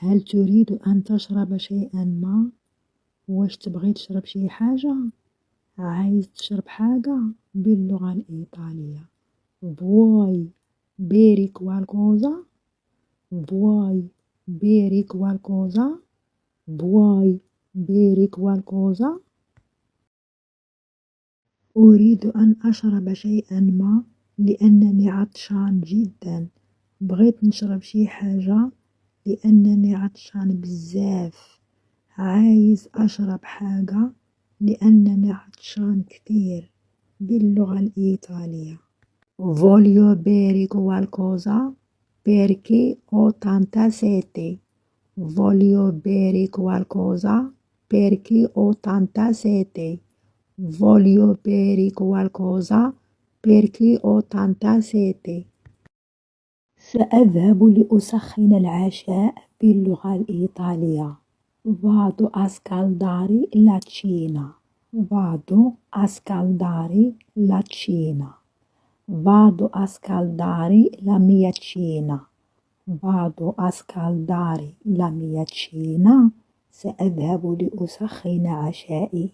هل تريد أن تشرب شيئا ما؟ واش تبغي تشرب شي حاجة؟ عايز تشرب حاجة باللغة الإيطالية. vuoi bere qualcosa؟ vuoi bere qualcosa؟ vuoi bere qualcosa؟ أريد أن أشرب شيئا ما لأنني عطشان جدا. بغيت نشرب شي حاجة لأنني عطشان بزاف. عايز أشرب حاجة لأنني عطشان كتير باللغة الإيطالية. voglio bere qualcosa perché ho tanta sete. voglio bere qualcosa perché ho tanta sete. voglio bere qualcosa perché ho tanta sete. سأذهب لأسخن العشاء باللغة الإيطالية. vado a scaldare la cena. vado a scaldare la cena. vado a scaldare la mia cena. vado a scaldare la mia cena. سأذهب لأسخن عشائي.